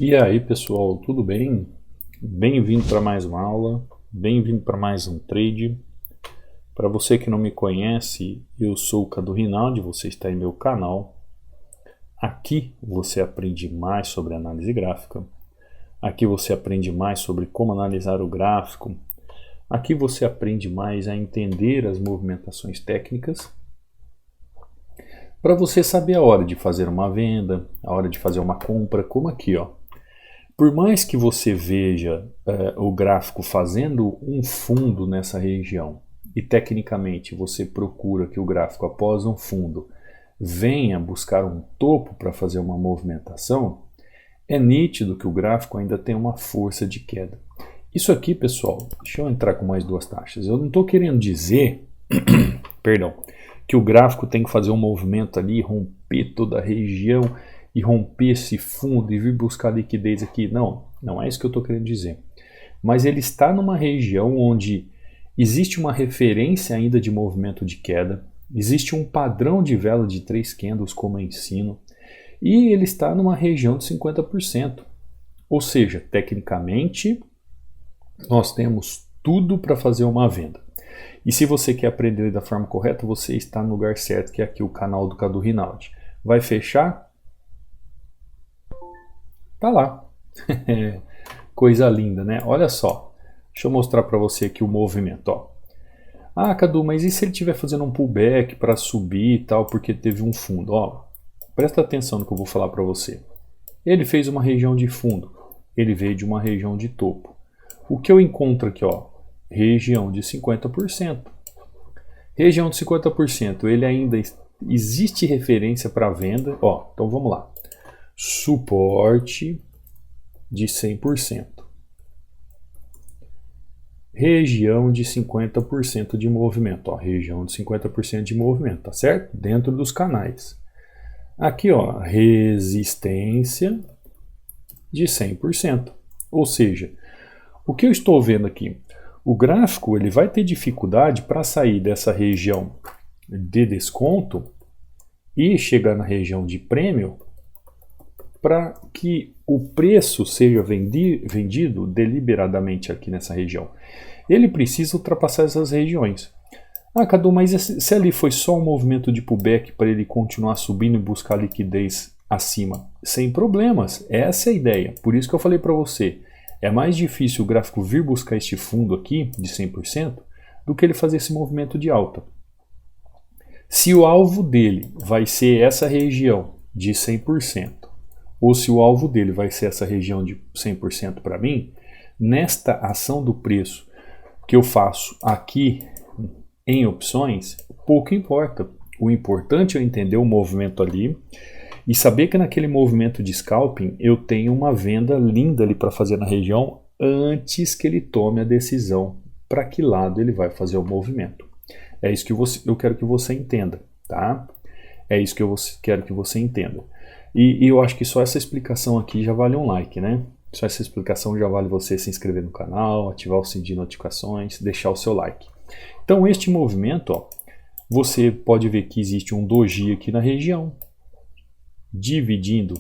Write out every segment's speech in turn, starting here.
E aí pessoal, tudo bem? Bem-vindo para mais uma aula, bem-vindo para mais um trade. Para você que não me conhece, eu sou o Cadu Rinaldi, você está em meu canal. Aqui você aprende mais sobre análise gráfica, aqui você aprende mais sobre como analisar o gráfico, aqui você aprende mais a entender as movimentações técnicas, para você saber a hora de fazer uma venda, a hora de fazer uma compra, como aqui, ó. Por mais que você veja o gráfico fazendo um fundo nessa região e tecnicamente você procura que o gráfico após um fundo venha buscar um topo para fazer uma movimentação, é nítido que o gráfico ainda tem uma força de queda. Isso aqui, pessoal, deixa eu entrar com mais duas taxas. Eu não estou querendo dizer, perdão, que o gráfico tem que fazer um movimento ali, romper toda a região e romper esse fundo e vir buscar liquidez aqui. Não, não é isso que eu estou querendo dizer. Mas ele está numa região onde existe uma referência ainda de movimento de queda, existe um padrão de vela de 3 candles como eu ensino, e ele está numa região de 50%. Ou seja, tecnicamente, nós temos tudo para fazer uma venda. E se você quer aprender da forma correta, você está no lugar certo, que é aqui o canal do Cadu Rinaldi. Vai fechar? Tá lá. Coisa linda, né? Olha só. Deixa eu mostrar para você aqui o movimento, ó. Ah, Cadu, mas e se ele estiver fazendo um pullback para subir e tal, porque teve um fundo? Ó, presta atenção no que eu vou falar para você. Ele fez uma região de fundo. Ele veio de uma região de topo. O que eu encontro aqui, ó? Região de 50%. Região de 50%, ele ainda existe referência para venda. Ó, então vamos lá. Suporte de 100%. Região de 50% de movimento. Ó, região de 50% de movimento, tá certo? Dentro dos canais. Aqui, ó, resistência de 100%. Ou seja, o que eu estou vendo aqui? O gráfico ele vai ter dificuldade para sair dessa região de desconto e chegar na região de prêmio, para que o preço seja vendido deliberadamente aqui nessa região. Ele precisa ultrapassar essas regiões. Ah, Cadu, mas se ali foi só um movimento de pullback para ele continuar subindo e buscar liquidez acima? Sem problemas, essa é a ideia. Por isso que eu falei para você, é mais difícil o gráfico vir buscar este fundo aqui de 100% do que ele fazer esse movimento de alta. Se o alvo dele vai ser essa região de 100%, ou se o alvo dele vai ser essa região de 100% para mim, nesta ação do preço que eu faço aqui em opções, pouco importa. O importante é eu entender o movimento ali e saber que naquele movimento de scalping eu tenho uma venda linda ali para fazer na região antes que ele tome a decisão para que lado ele vai fazer o movimento. É isso que eu quero que você entenda, tá? É isso que eu quero que você entenda. E eu acho que só essa explicação aqui já vale um like, né? Só essa explicação já vale você se inscrever no canal, ativar o sininho de notificações, deixar o seu like. Então este movimento, ó, você pode ver que existe um doji aqui na região, dividindo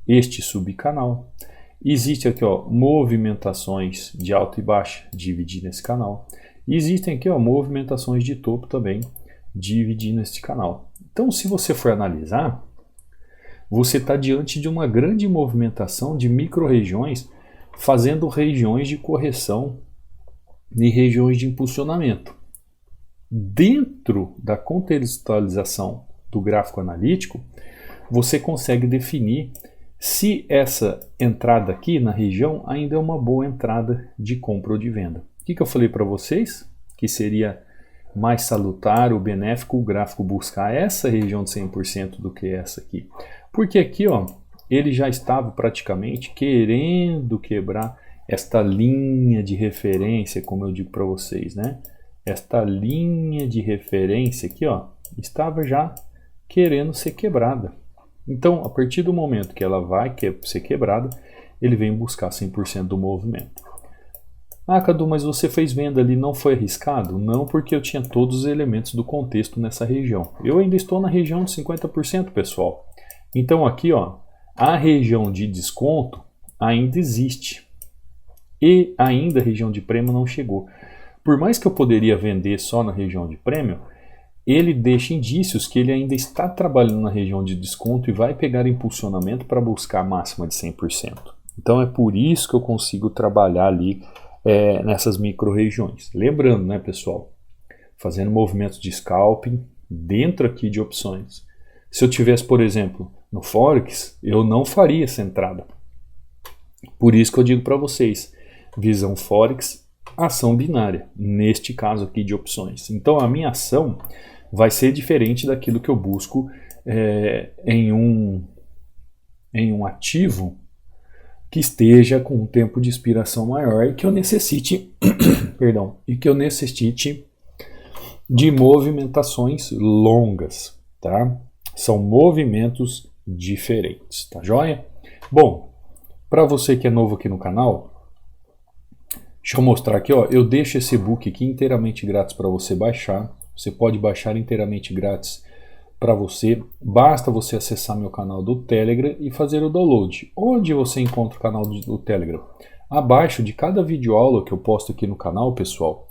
este subcanal. Existe aqui, ó, movimentações de alta e baixa, dividindo esse canal. E existem aqui, ó, movimentações de topo também, dividindo este canal. Então se você for analisar, você está diante de uma grande movimentação de micro-regiões, fazendo regiões de correção e regiões de impulsionamento. Dentro da contextualização do gráfico analítico, você consegue definir se essa entrada aqui na região ainda é uma boa entrada de compra ou de venda. O que eu falei para vocês? Que seria mais salutar ou benéfico o gráfico buscar essa região de 100% do que essa aqui. Porque aqui, ó, ele já estava praticamente querendo quebrar esta linha de referência, como eu digo para vocês, né? Esta linha de referência aqui, ó, estava já querendo ser quebrada. Então, a partir do momento que ela vai ser quebrada, ele vem buscar 100% do movimento. Ah, Cadu, mas você fez venda ali, não foi arriscado? Não, porque eu tinha todos os elementos do contexto nessa região. Eu ainda estou na região de 50%, pessoal. Então aqui, ó, a região de desconto ainda existe. E ainda a região de prêmio não chegou. Por mais que eu poderia vender só na região de prêmio, ele deixa indícios que ele ainda está trabalhando na região de desconto e vai pegar impulsionamento para buscar a máxima de 100%. Então é por isso que eu consigo trabalhar ali nessas micro-regiões. Lembrando, né, pessoal, fazendo movimentos de scalping dentro aqui de opções. Se eu tivesse, por exemplo, no Forex, eu não faria essa entrada. Por isso que eu digo para vocês, visão Forex, ação binária, neste caso aqui de opções. Então a minha ação vai ser diferente daquilo que eu busco em um ativo que esteja com um tempo de expiração maior e que eu necessite, de movimentações longas, tá? São movimentos diferentes, tá joia? Bom, para você que é novo aqui no canal, deixa eu mostrar aqui, ó, eu deixo esse e-book aqui inteiramente grátis para você baixar. Você pode baixar inteiramente grátis para você. Basta você acessar meu canal do Telegram e fazer o download. Onde você encontra o canal do Telegram? Abaixo de cada videoaula que eu posto aqui no canal, pessoal,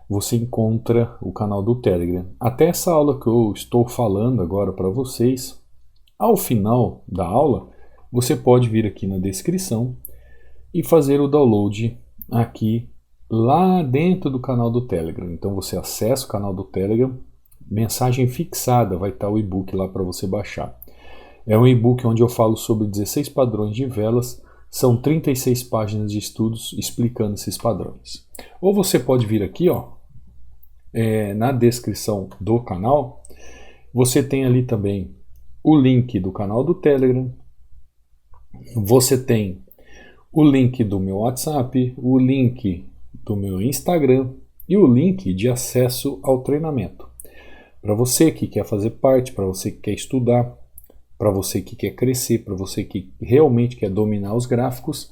você encontra o canal do Telegram. Até essa aula que eu estou falando agora para vocês, ao final da aula, você pode vir aqui na descrição e fazer o download aqui lá dentro do canal do Telegram. Então você acessa o canal do Telegram, mensagem fixada, vai estar o e-book lá para você baixar. É um e-book onde eu falo sobre 16 padrões de velas, são 36 páginas de estudos explicando esses padrões. Ou você pode vir aqui, ó, na descrição do canal, você tem ali também o link do canal do Telegram, você tem o link do meu WhatsApp, o link do meu Instagram e o link de acesso ao treinamento. Para você que quer fazer parte, para você que quer estudar, para você que quer crescer, para você que realmente quer dominar os gráficos,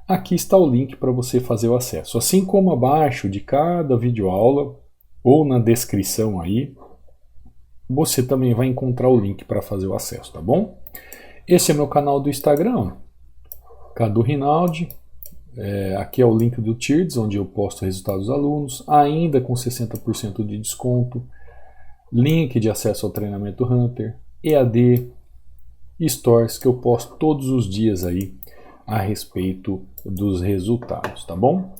aqui está o link para você fazer o acesso. Assim como abaixo de cada videoaula ou na descrição aí, você também vai encontrar o link para fazer o acesso, tá bom? Esse é meu canal do Instagram, Cadu Rinaldi. Aqui é o link do Tirdes, onde eu posto resultados dos alunos, ainda com 60% de desconto. Link de acesso ao treinamento Hunter, EAD, Stories, que eu posto todos os dias aí a respeito dos resultados, tá bom?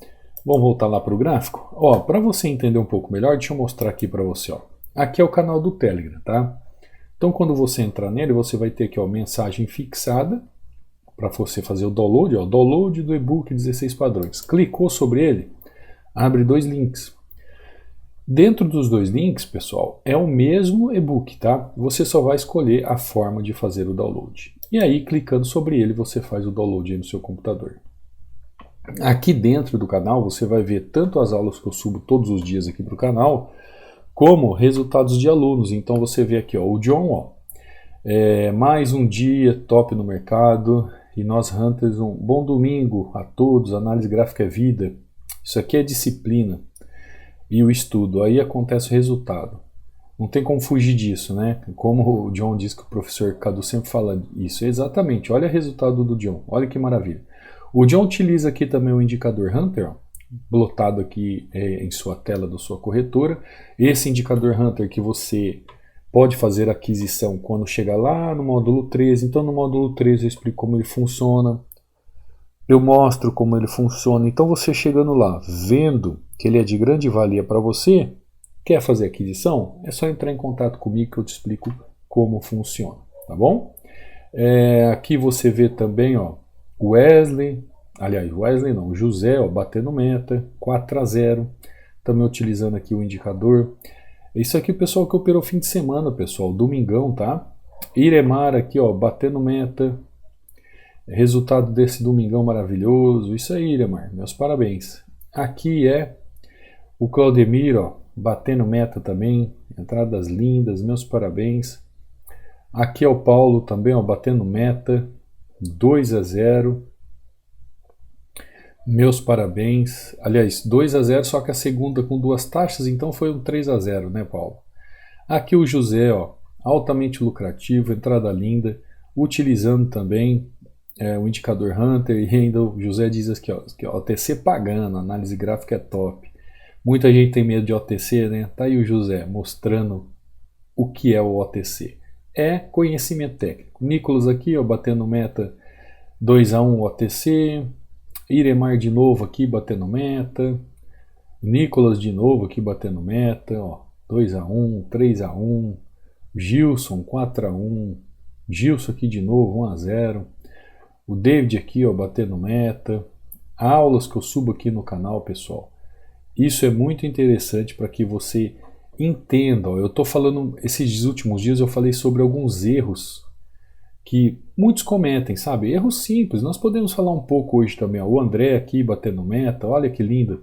Vamos voltar lá para o gráfico? Ó, para você entender um pouco melhor, deixa eu mostrar aqui para você, ó. Aqui é o canal do Telegram, tá? Então quando você entrar nele, você vai ter aqui, ó, mensagem fixada, para você fazer o download, ó, download do e-book 16 padrões. Clicou sobre ele, abre dois links. Dentro dos dois links, pessoal, é o mesmo e-book, tá? Você só vai escolher a forma de fazer o download. E aí, clicando sobre ele, você faz o download aí no seu computador. Aqui dentro do canal, você vai ver tanto as aulas que eu subo todos os dias aqui para o canal, como resultados de alunos. Então você vê aqui, ó, o John, ó, mais um dia top no mercado, e nós Hunters, um bom domingo a todos, análise gráfica é vida. Isso aqui é disciplina. E o estudo, aí acontece o resultado. Não tem como fugir disso, né? Como o John diz que o professor Cadu sempre fala isso. Exatamente, olha o resultado do John, olha que maravilha. O John utiliza aqui também o indicador Hunter, ó, plotado aqui em sua tela da sua corretora. Esse indicador Hunter que você pode fazer aquisição quando chegar lá no módulo 13. Então no módulo 13 eu explico como ele funciona. Eu mostro como ele funciona. Então você chegando lá, vendo que ele é de grande valia para você, quer fazer aquisição? É só entrar em contato comigo que eu te explico como funciona, tá bom? Aqui você vê também, ó, Wesley não, José, ó, batendo meta, 4-0, também utilizando aqui o indicador. Isso aqui, pessoal, que operou fim de semana, pessoal, domingão, tá? Iremar aqui, ó, batendo meta. Resultado desse domingão maravilhoso. Isso aí, Iremar, meus parabéns. Aqui é o Claudemir, ó, batendo meta também. Entradas lindas, meus parabéns. Aqui é o Paulo também, ó, batendo meta. 2-0. Meus parabéns. Aliás, 2-0, só que a segunda com duas taxas, então foi um 3-0, né, Paulo? Aqui o José, ó, altamente lucrativo, entrada linda, utilizando também o indicador Hunter, e ainda o José diz aqui, ó, OTC pagando, análise gráfica é top. Muita gente tem medo de OTC, né? Tá aí o José mostrando o que é o OTC. É conhecimento técnico. Nicolas aqui, ó, batendo meta 2-1 OTC. Iremar de novo aqui batendo meta. Nicolas de novo aqui batendo meta, ó, 2-1, 3-1. Gilson 4-1. Gilson aqui de novo 1-0. O David aqui, ó, batendo meta. Aulas que eu subo aqui no canal, pessoal. Isso é muito interessante para que você entenda. Ó, eu estou falando, esses últimos dias eu falei sobre alguns erros que muitos cometem, sabe? Erros simples. Nós podemos falar um pouco hoje também. Ó, o André aqui batendo meta, olha que linda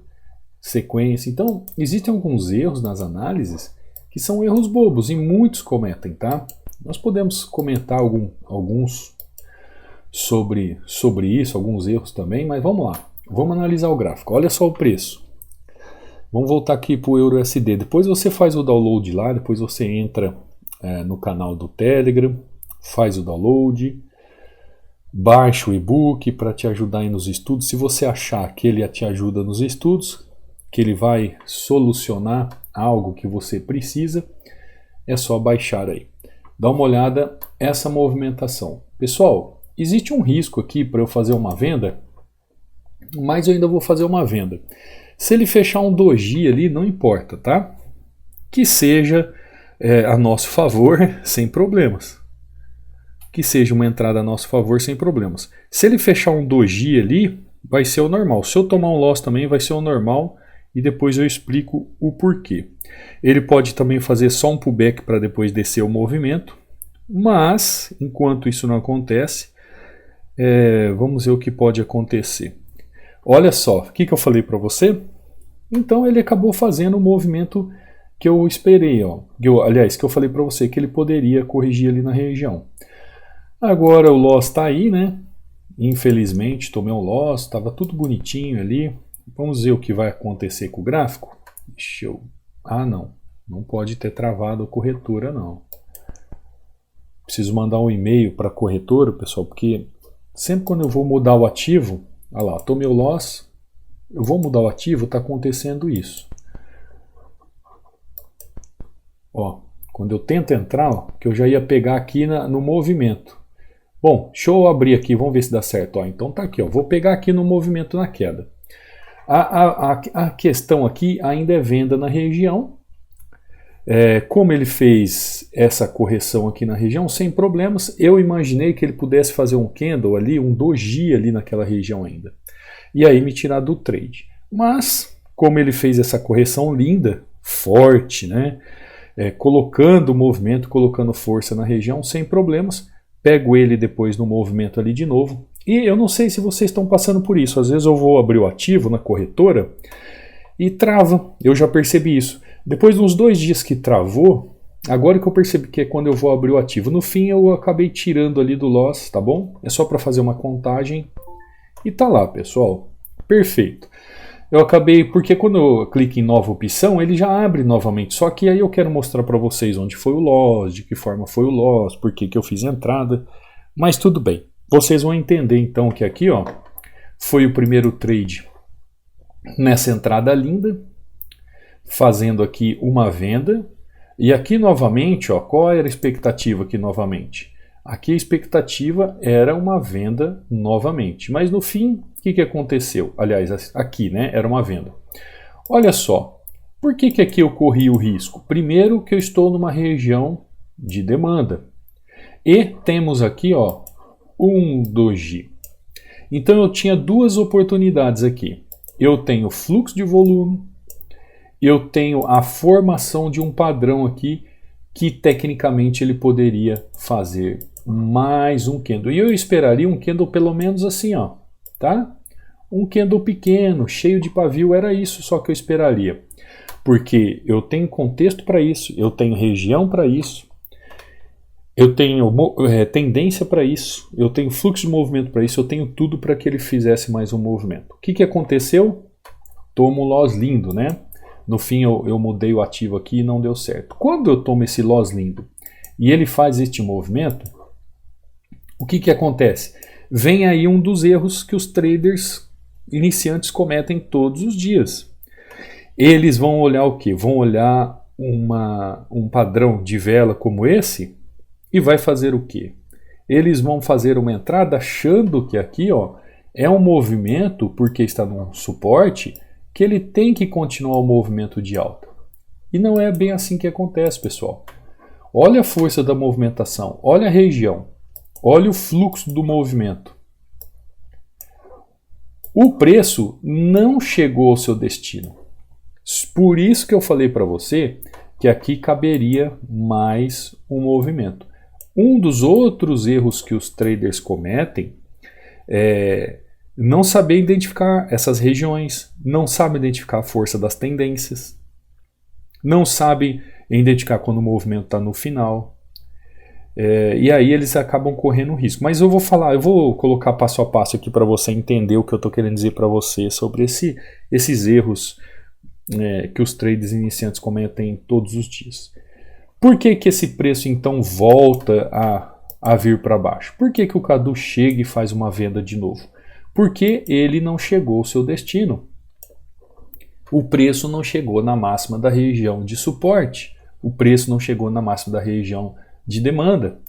sequência. Então, existem alguns erros nas análises que são erros bobos e muitos cometem, tá? Nós podemos comentar alguns sobre isso, alguns erros também, mas vamos lá. Vamos analisar o gráfico. Olha só o preço. Vamos voltar aqui para o EURUSD. Depois você faz o download lá, depois você entra no canal do Telegram, faz o download, baixa o e-book para te ajudar aí nos estudos. Se você achar que ele te ajuda nos estudos, que ele vai solucionar algo que você precisa, é só baixar aí. Dá uma olhada essa movimentação. Pessoal, existe um risco aqui para eu fazer uma venda, mas eu ainda vou fazer uma venda. Se ele fechar um doji ali, não importa, tá? Que seja a nosso favor, sem problemas. Que seja uma entrada a nosso favor, sem problemas. Se ele fechar um doji ali, vai ser o normal. Se eu tomar um loss também, vai ser o normal. E depois eu explico o porquê. Ele pode também fazer só um pullback para depois descer o movimento. Mas, enquanto isso não acontece, vamos ver o que pode acontecer. Olha só, o que eu falei para você? Então ele acabou fazendo o movimento que eu esperei, ó. Aliás, que eu falei para você que ele poderia corrigir ali na região. Agora o loss está aí, né? Infelizmente tomei um loss, estava tudo bonitinho ali. Vamos ver o que vai acontecer com o gráfico. Deixa eu... Ah, não pode ter travado a corretora, não. Preciso mandar um e-mail para a corretora, pessoal, porque sempre quando eu vou mudar o ativo, olha lá, tomei o loss, eu vou mudar o ativo, está acontecendo isso. Ó, quando eu tento entrar, ó, que eu já ia pegar aqui no movimento. Bom, deixa eu abrir aqui, vamos ver se dá certo. Ó, então tá aqui, ó, vou pegar aqui no movimento na queda. A questão aqui ainda é venda na região. Como ele fez essa correção aqui na região, sem problemas, eu imaginei que ele pudesse fazer um candle ali, um doji ali naquela região ainda. E aí me tirar do trade. Mas, como ele fez essa correção linda, forte, né? Colocando o movimento, colocando força na região, sem problemas, pego ele depois no movimento ali de novo. E eu não sei se vocês estão passando por isso. Às vezes eu vou abrir o ativo na corretora e trava. Eu já percebi isso. Depois de uns 2 dias que travou, agora que eu percebi que é quando eu vou abrir o ativo. No fim eu acabei tirando ali do loss, tá bom? É só para fazer uma contagem e tá lá, pessoal. Perfeito. Eu acabei, porque quando eu clico em nova opção, ele já abre novamente. Só que aí eu quero mostrar para vocês onde foi o loss, de que forma foi o loss, por que eu fiz a entrada. Mas tudo bem. Vocês vão entender então que aqui, ó, foi o primeiro trade nessa entrada linda, fazendo aqui uma venda. E aqui novamente, ó, qual era a expectativa aqui novamente? Aqui a expectativa era uma venda novamente. Mas no fim, o que aconteceu? Aliás, aqui, né, era uma venda. Olha só, por que aqui eu corri o risco? Primeiro que eu estou numa região de demanda. E temos aqui, ó, um doji. Então eu tinha 2 oportunidades aqui. Eu tenho fluxo de volume, eu tenho a formação de um padrão aqui que tecnicamente ele poderia fazer mais um candle. E eu esperaria um candle pelo menos assim, ó, tá? Um candle pequeno, cheio de pavio, era isso só que eu esperaria. Porque eu tenho contexto para isso, eu tenho região para isso, eu tenho tendência para isso, eu tenho fluxo de movimento para isso, eu tenho tudo para que ele fizesse mais um movimento. O que aconteceu? Tomo um loss lindo, né? No fim eu mudei o ativo aqui e não deu certo. Quando eu tomo esse loss lindo e ele faz este movimento, o que acontece? vem aí um dos erros que os traders iniciantes cometem todos os dias. Eles vão olhar o quê? Vão olhar um padrão de vela como esse e vai fazer o quê? Eles vão fazer uma entrada achando que aqui, ó, é um movimento, porque está num suporte, que ele tem que continuar o movimento de alta. E não é bem assim que acontece, pessoal. Olha a força da movimentação, olha a região, olha o fluxo do movimento. O preço não chegou ao seu destino. Por isso que eu falei para você que aqui caberia mais um movimento. Um dos outros erros que os traders cometem é não saber identificar essas regiões, não sabe identificar a força das tendências, não sabe identificar quando o movimento está no final. E aí eles acabam correndo risco. Mas eu vou colocar passo a passo aqui para você entender o que eu estou querendo dizer para você sobre esses erros que os traders iniciantes cometem todos os dias. Por que esse preço então volta a vir para baixo? Por que o Cadu chega e faz uma venda de novo? Porque ele não chegou ao seu destino. O preço não chegou na máxima da região de suporte. O preço não chegou na máxima da região de demanda.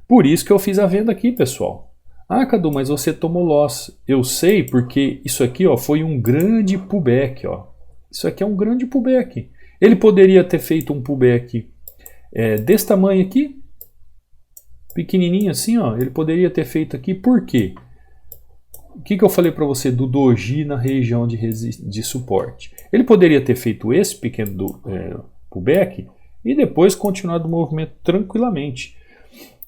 Por isso que eu fiz a venda aqui, pessoal. Ah, Cadu, mas você tomou loss. Eu sei porque isso aqui, ó, foi um grande pullback. Ó. Isso aqui é um grande pullback. Ele poderia ter feito um pullback desse tamanho aqui, pequenininho assim, ó. Ele poderia ter feito aqui. Por quê? O que eu falei para você do doji na região de suporte? Ele poderia ter feito esse pequeno pullback e depois continuado o movimento tranquilamente.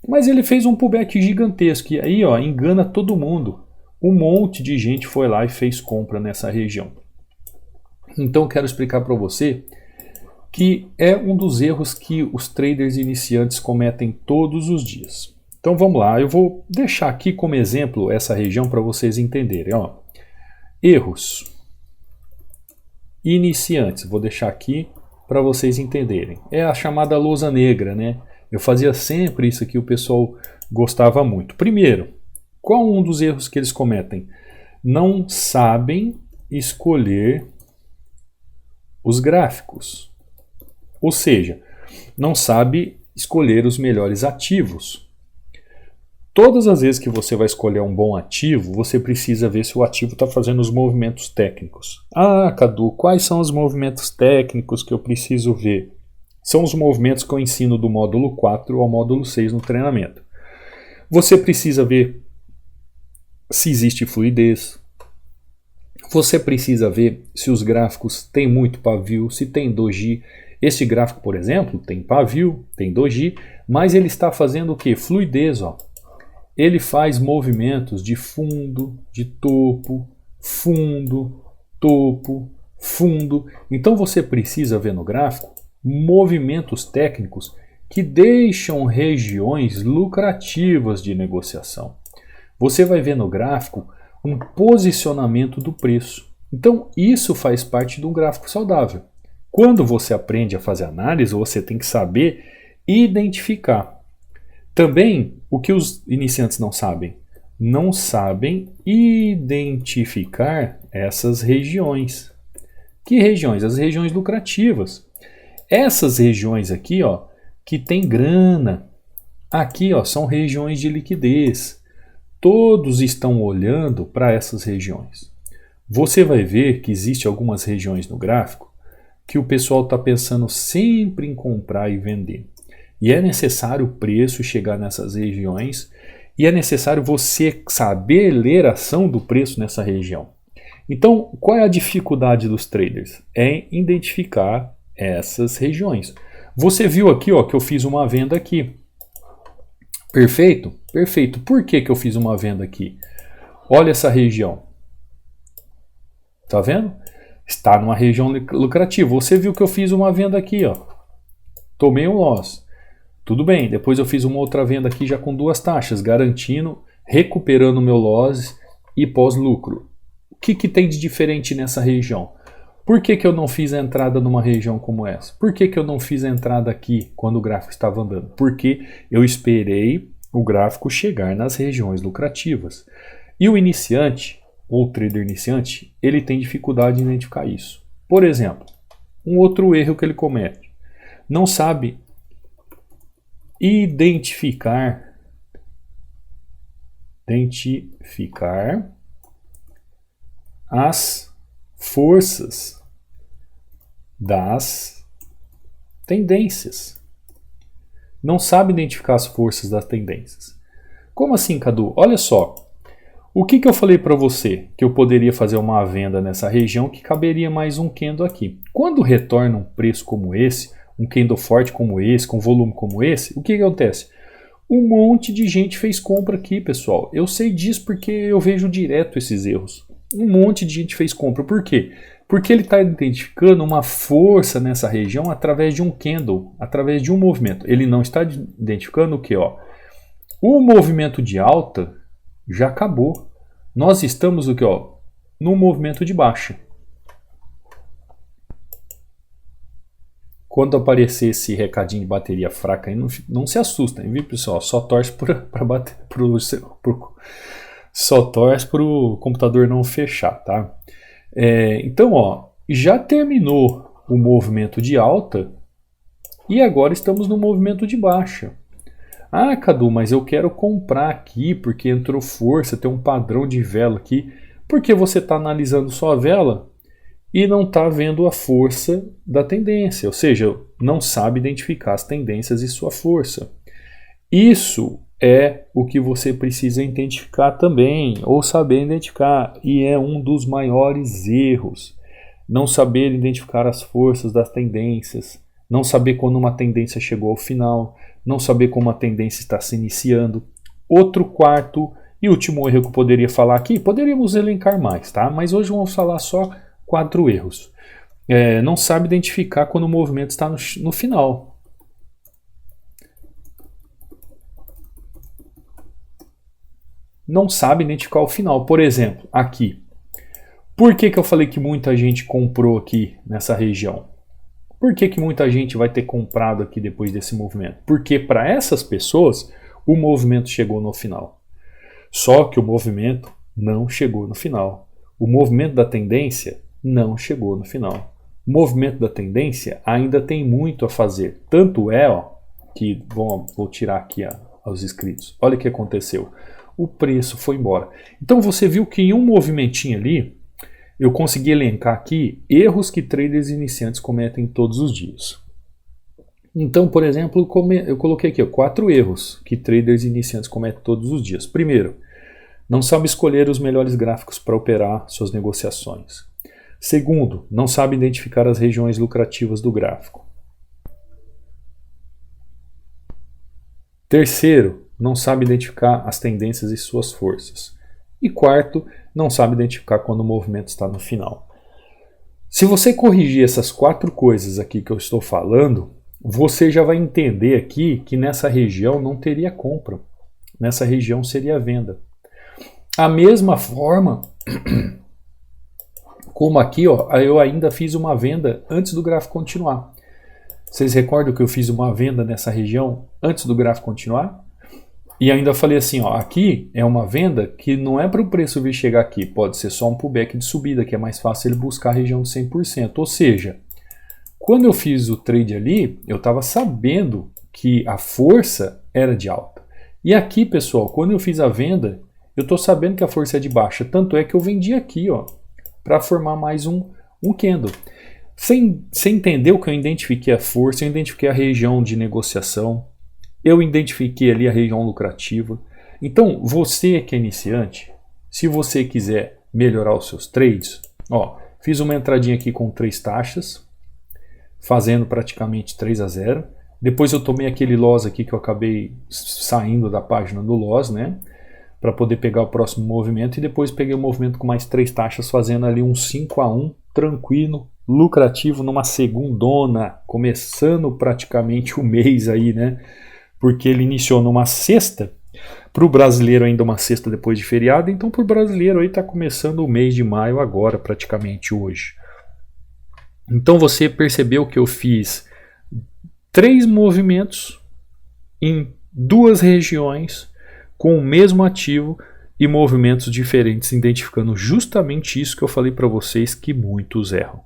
Mas ele fez um pullback gigantesco e aí, ó, engana todo mundo. Um monte de gente foi lá e fez compra nessa região. Então eu quero explicar para você que é um dos erros que os traders iniciantes cometem todos os dias. Então vamos lá, eu vou deixar aqui como exemplo essa região para vocês entenderem. Ó. Erros iniciantes, vou deixar aqui para vocês entenderem. É a chamada lousa negra, né? Eu fazia sempre isso aqui, o pessoal gostava muito. Primeiro, qual um dos erros que eles cometem? Não sabem escolher os gráficos. Ou seja, não sabe escolher os melhores ativos. Todas as vezes que você vai escolher um bom ativo, você precisa ver se o ativo está fazendo os movimentos técnicos. Ah, Cadu, quais são os movimentos técnicos que eu preciso ver? São os movimentos que eu ensino do módulo 4 ao módulo 6 no treinamento. Você precisa ver se existe fluidez. Você precisa ver se os gráficos têm muito pavio, se tem doji. Este gráfico, por exemplo, tem pavio, tem doji, mas ele está fazendo o quê? Fluidez, ó. Ele faz movimentos de fundo, de topo, fundo, topo, fundo. Então você precisa ver no gráfico movimentos técnicos que deixam regiões lucrativas de negociação. Você vai ver no gráfico um posicionamento do preço. Então isso faz parte de um gráfico saudável. Quando você aprende a fazer análise, você tem que saber identificar. Também, o que os iniciantes não sabem? Não sabem identificar essas regiões. Que regiões? As regiões lucrativas. Essas regiões aqui, ó, que tem grana. Aqui, ó, são regiões de liquidez. Todos estão olhando para essas regiões. Você vai ver que existe algumas regiões no gráfico que o pessoal está pensando sempre em comprar e vender. E é necessário o preço chegar nessas regiões e é necessário você saber ler a ação do preço nessa região. Então, qual é a dificuldade dos traders? É identificar essas regiões. Você viu aqui, ó, que eu fiz uma venda aqui. Perfeito? Perfeito. Por que eu fiz uma venda aqui? Olha essa região. Tá vendo? Está numa região lucrativa. Você viu que eu fiz uma venda aqui, ó. Tomei um loss. Tudo bem, depois eu fiz uma outra venda aqui já com duas taxas, garantindo, recuperando meu loss e pós-lucro. O que tem de diferente nessa região? Por que eu não fiz a entrada numa região como essa? Por que eu não fiz a entrada aqui quando o gráfico estava andando? Porque eu esperei o gráfico chegar nas regiões lucrativas. E o iniciante, ou trader iniciante, ele tem dificuldade em identificar isso. Por exemplo, um outro erro que ele comete, não sabe identificar as forças das tendências. Não sabe identificar as forças das tendências. Como assim, Cadu? Olha só. O que eu falei para você? Que eu poderia fazer uma venda nessa região que caberia mais um candle aqui. Quando retorna um preço como esse, um candle forte como esse, com volume como esse, o que acontece? Um monte de gente fez compra aqui, pessoal. Eu sei disso porque eu vejo direto esses erros. Um monte de gente fez compra. Por quê? Porque ele está identificando uma força nessa região através de um candle, através de um movimento. Ele não está identificando o que? O movimento de alta já acabou. Nós estamos no movimento de baixa. Quando aparecer esse recadinho de bateria fraca aí, não se assustem, viu, pessoal? Só torce só torce para o computador não fechar, tá? Então, já terminou o movimento de alta e agora estamos no movimento de baixa. Ah, Cadu, mas eu quero comprar aqui porque entrou força, tem um padrão de vela aqui. Porque você está analisando só a vela e não está vendo a força da tendência, ou seja, não sabe identificar as tendências e sua força. Isso é o que você precisa identificar também, ou saber identificar, e é um dos maiores erros. Não saber identificar as forças das tendências, não saber quando uma tendência chegou ao final, não saber como a tendência está se iniciando. Outro quarto e último erro que eu poderia falar aqui, poderíamos elencar mais, tá? Mas hoje vamos falar só 4 erros. Não sabe identificar quando o movimento está no final. Não sabe identificar o final. Por exemplo, aqui. Por que eu falei que muita gente comprou aqui nessa região? Por que muita gente vai ter comprado aqui depois desse movimento? Porque para essas pessoas o movimento chegou no final. Só que o movimento não chegou no final. O movimento da tendência não chegou no final. O movimento da tendência ainda tem muito a fazer. Tanto que vou tirar aqui aos inscritos. Olha o que aconteceu. O preço foi embora. Então você viu que em um movimentinho ali, eu consegui elencar aqui erros que traders iniciantes cometem todos os dias. Então, por exemplo, eu coloquei aqui 4 erros que traders iniciantes cometem todos os dias. Primeiro, não sabe escolher os melhores gráficos para operar suas negociações. Segundo, não sabe identificar as regiões lucrativas do gráfico. Terceiro, não sabe identificar as tendências e suas forças. E quarto, não sabe identificar quando o movimento está no final. Se você corrigir essas 4 coisas aqui que eu estou falando, você já vai entender aqui que nessa região não teria compra. Nessa região seria venda. A mesma forma, como aqui, eu ainda fiz uma venda antes do gráfico continuar. Vocês recordam que eu fiz uma venda nessa região antes do gráfico continuar? E ainda falei assim, aqui é uma venda que não é para o preço vir chegar aqui, pode ser só um pullback de subida, que é mais fácil ele buscar a região de 100%. Ou seja, quando eu fiz o trade ali, eu estava sabendo que a força era de alta. E aqui, pessoal, quando eu fiz a venda, eu estou sabendo que a força é de baixa. Tanto é que eu vendi aqui, para formar mais um candle. Você entendeu que eu identifiquei a força, eu identifiquei a região de negociação, eu identifiquei ali a região lucrativa. Então, você que é iniciante, se você quiser melhorar os seus trades, fiz uma entradinha aqui com 3 taxas, fazendo praticamente 3-0. Depois eu tomei aquele loss aqui que eu acabei saindo da página do loss, né? Para poder pegar o próximo movimento. E depois peguei o movimento com mais 3 taxas, fazendo ali um 5-1, tranquilo, lucrativo, numa segundona, começando praticamente o mês aí, né? Porque ele iniciou numa sexta, para o brasileiro ainda uma sexta depois de feriado, então para o brasileiro aí está começando o mês de maio agora, praticamente hoje. Então você percebeu que eu fiz 3 movimentos em duas regiões com o mesmo ativo e movimentos diferentes, identificando justamente isso que eu falei para vocês que muitos erram.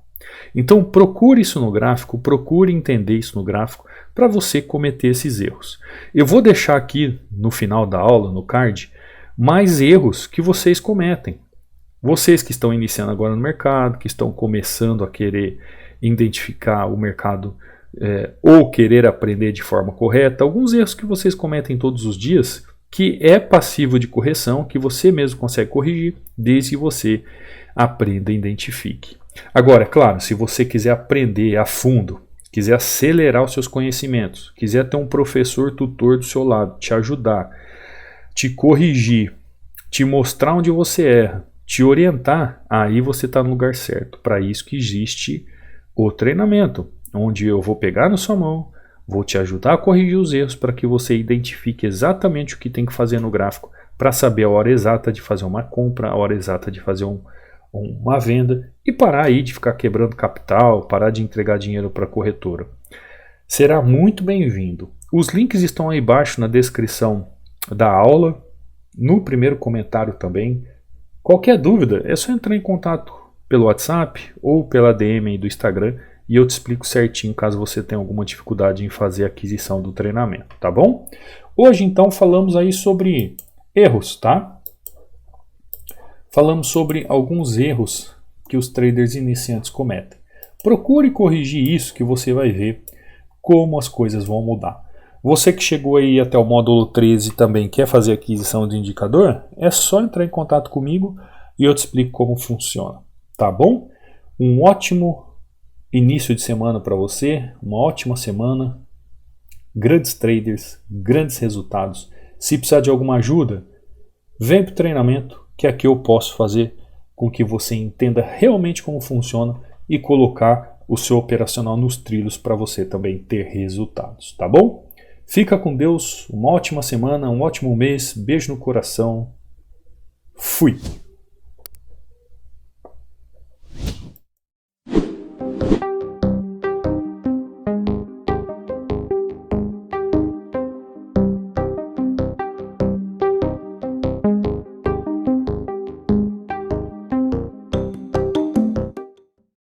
Então procure isso no gráfico, procure entender isso no gráfico para você cometer esses erros. Eu vou deixar aqui no final da aula, no card, mais erros que vocês cometem. Vocês que estão iniciando agora no mercado, que estão começando a querer identificar o mercado ou querer aprender de forma correta, alguns erros que vocês cometem todos os dias, que é passivo de correção, que você mesmo consegue corrigir, desde que você aprenda e identifique. Agora, é claro, se você quiser aprender a fundo, quiser acelerar os seus conhecimentos, quiser ter um professor tutor do seu lado, te ajudar, te corrigir, te mostrar onde você erra, te orientar, aí você está no lugar certo. Para isso que existe o treinamento, onde eu vou pegar na sua mão, vou te ajudar a corrigir os erros para que você identifique exatamente o que tem que fazer no gráfico para saber a hora exata de fazer uma compra, a hora exata de fazer uma venda e parar aí de ficar quebrando capital, parar de entregar dinheiro para a corretora. Será muito bem-vindo. Os links estão aí embaixo na descrição da aula, no primeiro comentário também. Qualquer dúvida é só entrar em contato pelo WhatsApp ou pela DM aí do Instagram e eu te explico certinho caso você tenha alguma dificuldade em fazer a aquisição do treinamento, tá bom? Hoje então falamos aí sobre erros, tá? Falamos sobre alguns erros que os traders iniciantes cometem. Procure corrigir isso que você vai ver como as coisas vão mudar. Você que chegou aí até o módulo 13 também quer fazer aquisição de indicador, é só entrar em contato comigo e eu te explico como funciona, tá bom? Um ótimo início de semana para você, uma ótima semana, grandes traders, grandes resultados. Se precisar de alguma ajuda, vem para o treinamento, que aqui eu posso fazer com que você entenda realmente como funciona e colocar o seu operacional nos trilhos para você também ter resultados, tá bom? Fica com Deus, uma ótima semana, um ótimo mês, beijo no coração, fui!